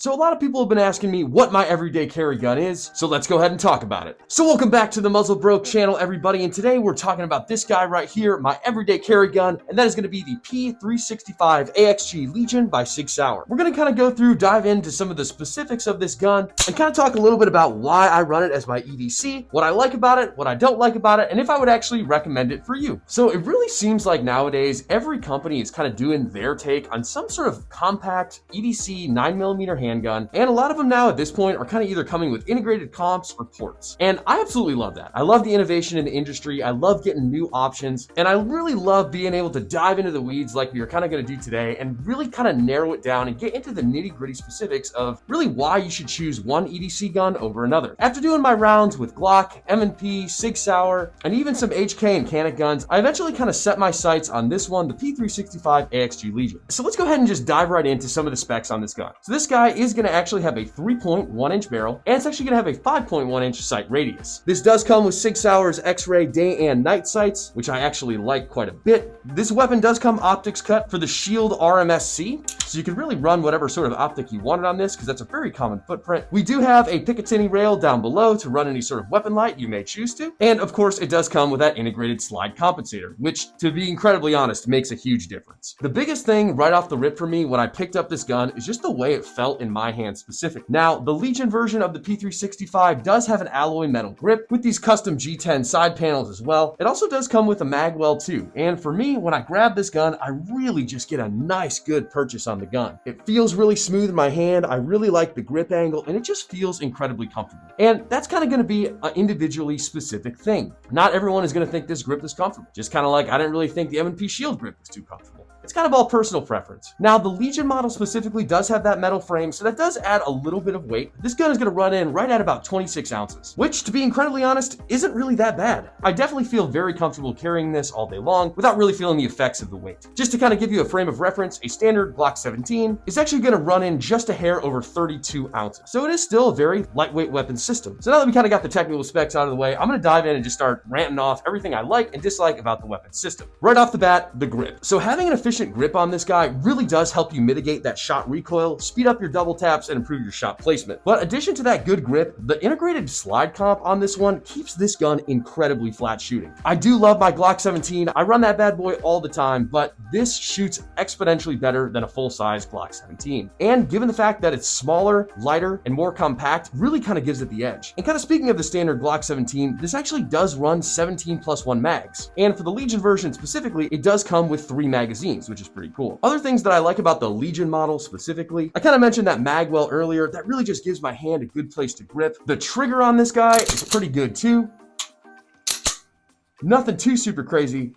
So a lot of people have been asking me what my everyday carry gun is, so let's go ahead and talk about it. So welcome back to the Muzzle Broke channel, everybody, and today we're talking about this guy right here, my everyday carry gun, and that is going to be the P365 AXG Legion by Sig Sauer. We're going to kind of dive into some of the specifics of this gun, and kind of talk a little bit about why I run it as my EDC, what I like about it, what I don't like about it, and if I would actually recommend it for you. So it really seems like nowadays, every company is kind of doing their take on some sort of compact EDC 9mm handgun, and a lot of them now at this point are kind of either coming with integrated comps or ports. And I absolutely love that. I love the innovation in the industry. I love getting new options, and I really love being able to dive into the weeds like we are kind of going to do today and really kind of narrow it down and get into the nitty-gritty specifics of really why you should choose one EDC gun over another. After doing my rounds with Glock, M&P, Sig Sauer, and even some HK and Canik guns, I eventually kind of set my sights on this one, the P365 AXG Legion. So let's go ahead and just dive right into some of the specs on this gun. So this guy is going to actually have a 3.1 inch barrel, and it's actually going to have a 5.1 inch sight radius. This does come with Sig Sauer's X-ray day and night sights, which I actually like quite a bit. This weapon does come optics cut for the Shield RMSC, so you can really run whatever sort of optic you wanted on this, because that's a very common footprint. We do have a Picatinny rail down below to run any sort of weapon light you may choose to, and of course it does come with that integrated slide compensator, which, to be incredibly honest, makes a huge difference. The biggest thing right off the rip for me when I picked up this gun is just the way it felt in my hand specific. Now, the Legion version of the P365 does have an alloy metal grip with these custom G10 side panels as well. It also does come with a mag well too, and for me, when I grab this gun, I really just get a nice good purchase on the gun. It feels really smooth in my hand, I really like the grip angle, and it just feels incredibly comfortable. And that's kind of going to be an individually specific thing. Not everyone is going to think this grip is comfortable, just kind of like I didn't really think the M&P Shield grip was too comfortable. It's kind of all personal preference. Now, the Legion model specifically does have that metal frame, so that does add a little bit of weight. This gun is going to run in right at about 26 ounces, which, to be incredibly honest, isn't really that bad. I definitely feel very comfortable carrying this all day long without really feeling the effects of the weight. Just to kind of give you a frame of reference, a standard Glock 17 is actually going to run in just a hair over 32 ounces. So it is still a very lightweight weapon system. So now that we kind of got the technical specs out of the way, I'm going to dive in and just start ranting off everything I like and dislike about the weapon system. Right off the bat, the grip. So having an efficient grip on this guy really does help you mitigate that shot recoil, speed up your double taps, and improve your shot placement. But addition to that good grip, the integrated slide comp on this one keeps this gun incredibly flat shooting. I do love my Glock 17. I run that bad boy all the time, but this shoots exponentially better than a full-size Glock 17. And given the fact that it's smaller, lighter, and more compact, really kind of gives it the edge. And kind of speaking of the standard Glock 17, this actually does run 17+1 mags. And for the Legion version specifically, it does come with 3 magazines, which is pretty cool. Other things that I like about the Legion model specifically, I kind of mentioned that magwell earlier. That really just gives my hand a good place to grip. The trigger on this guy is pretty good too. Nothing too super crazy,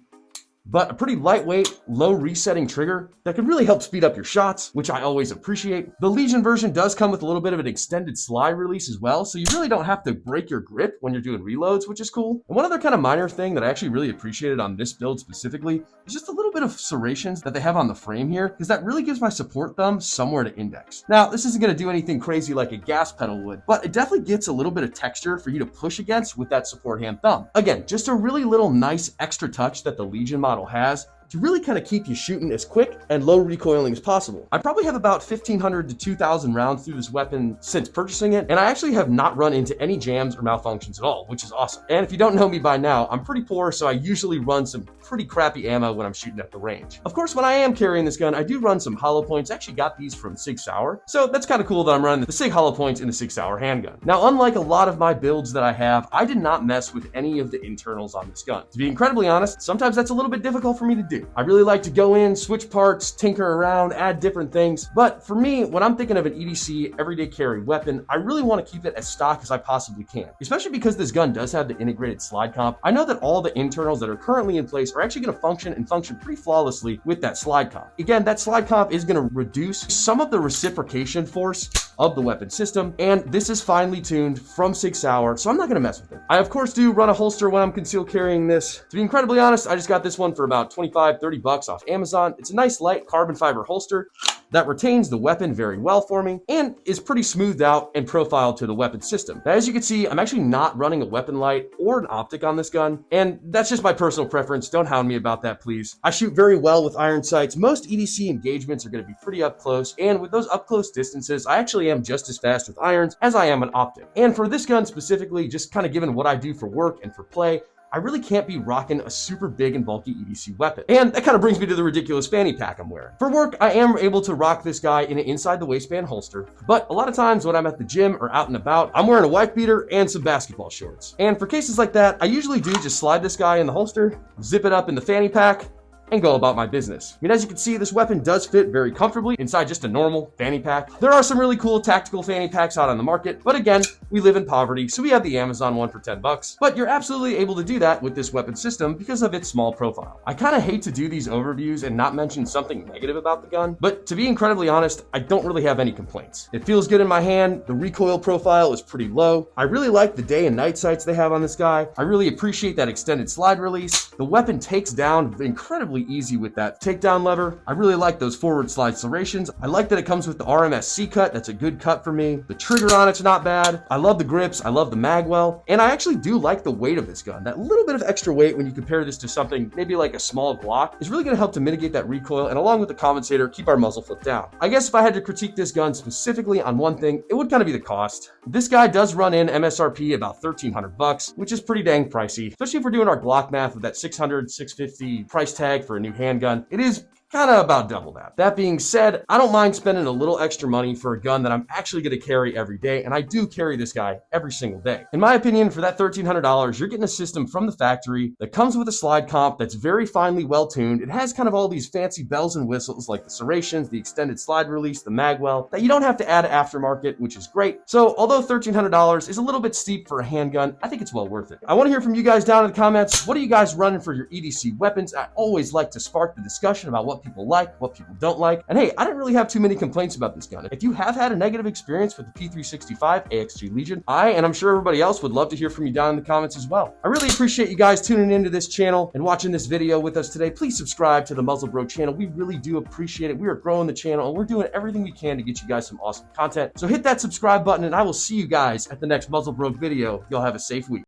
but a pretty lightweight, low resetting trigger that can really help speed up your shots, which I always appreciate. The Legion version does come with a little bit of an extended slide release as well, so you really don't have to break your grip when you're doing reloads, which is cool. And one other kind of minor thing that I actually really appreciated on this build specifically is just a little bit of serrations that they have on the frame here, because that really gives my support thumb somewhere to index. Now, this isn't going to do anything crazy like a gas pedal would, but it definitely gets a little bit of texture for you to push against with that support hand thumb. Again, just a really little nice extra touch that the Legion model has to really kind of keep you shooting as quick and low recoiling as possible. I probably have about 1,500 to 2,000 rounds through this weapon since purchasing it, and I actually have not run into any jams or malfunctions at all, which is awesome. And if you don't know me by now, I'm pretty poor, so I usually run some pretty crappy ammo when I'm shooting at the range. Of course, when I am carrying this gun, I do run some hollow points. I actually got these from Sig Sauer, so that's kind of cool that I'm running the Sig hollow points in the Sig Sauer handgun. Now, unlike a lot of my builds that I have, I did not mess with any of the internals on this gun. To be incredibly honest, sometimes that's a little bit difficult for me to do. I really like to go in, switch parts, tinker around, add different things. But for me, when I'm thinking of an EDC everyday carry weapon, I really want to keep it as stock as I possibly can, especially because this gun does have the integrated slide comp. I know that all the internals that are currently in place are actually going to function pretty flawlessly with that slide comp. Again, that slide comp is going to reduce some of the reciprocation force of the weapon system, and this is finely tuned from Sig Sauer, so I'm not going to mess with it. I of course do run a holster when I'm concealed carrying this. To be incredibly honest, I just got this one for about 25-30 bucks off Amazon. It's a nice light carbon fiber holster. that retains the weapon very well for me and is pretty smoothed out and profiled to the weapon system. Now, as you can see, I'm actually not running a weapon light or an optic on this gun, and that's just my personal preference. Don't hound me about that, please. I shoot very well with iron sights. Most EDC engagements are going to be pretty up close, and with those up close distances, I actually am just as fast with irons as I am an optic. And for this gun specifically, just kind of given what I do for work and for play, I really can't be rocking a super big and bulky EDC weapon. And that kind of brings me to the ridiculous fanny pack I'm wearing. For work, I am able to rock this guy in an inside the waistband holster, but a lot of times when I'm at the gym or out and about, I'm wearing a wife beater and some basketball shorts. And for cases like that, I usually do just slide this guy in the holster, zip it up in the fanny pack, and go about my business. I mean, as you can see, this weapon does fit very comfortably inside just a normal fanny pack. There are some really cool tactical fanny packs out on the market, but again, we live in poverty, so we have the Amazon one for 10 bucks. But you're absolutely able to do that with this weapon system because of its small profile. I kind of hate to do these overviews and not mention something negative about the gun, but to be incredibly honest, I don't really have any complaints. It feels good in my hand. The recoil profile is pretty low. I really like the day and night sights they have on this guy. I really appreciate that extended slide release. The weapon takes down incredibly easy with that takedown lever. I really like those forward slide serrations. I like that it comes with the RMS C cut. That's a good cut for me. The trigger on it's not bad. I love the grips. I love the mag well. And I actually do like the weight of this gun. That little bit of extra weight when you compare this to something maybe like a small Glock is really going to help to mitigate that recoil, and along with the compensator, keep our muzzle flipped down. I guess if I had to critique this gun specifically on one thing, it would kind of be the cost. This guy does run in MSRP about 1,300 bucks, which is pretty dang pricey, especially if we're doing our Glock math with that 600, 650 price tag for a new handgun. It is kind of about double that. That being said, I don't mind spending a little extra money for a gun that I'm actually going to carry every day, and I do carry this guy every single day. In my opinion, for that $1,300, you're getting a system from the factory that comes with a slide comp that's very finely well-tuned. It has kind of all these fancy bells and whistles like the serrations, the extended slide release, the magwell, that you don't have to add aftermarket, which is great. So although $1,300 is a little bit steep for a handgun, I think it's well worth it. I want to hear from you guys down in the comments. What are you guys running for your EDC weapons? I always like to spark the discussion about what people like, what people don't like. And hey, I didn't really have too many complaints about this gun. If you have had a negative experience with the P365 AXG Legion, and I'm sure everybody else would love to hear from you down in the comments as well. I really appreciate you guys tuning into this channel and watching this video with us today. Please subscribe to the Muzzle Bro channel. We really do appreciate it. We are growing the channel and we're doing everything we can to get you guys some awesome content. So hit that subscribe button and I will see you guys at the next Muzzle Bro video. Y'all have a safe week.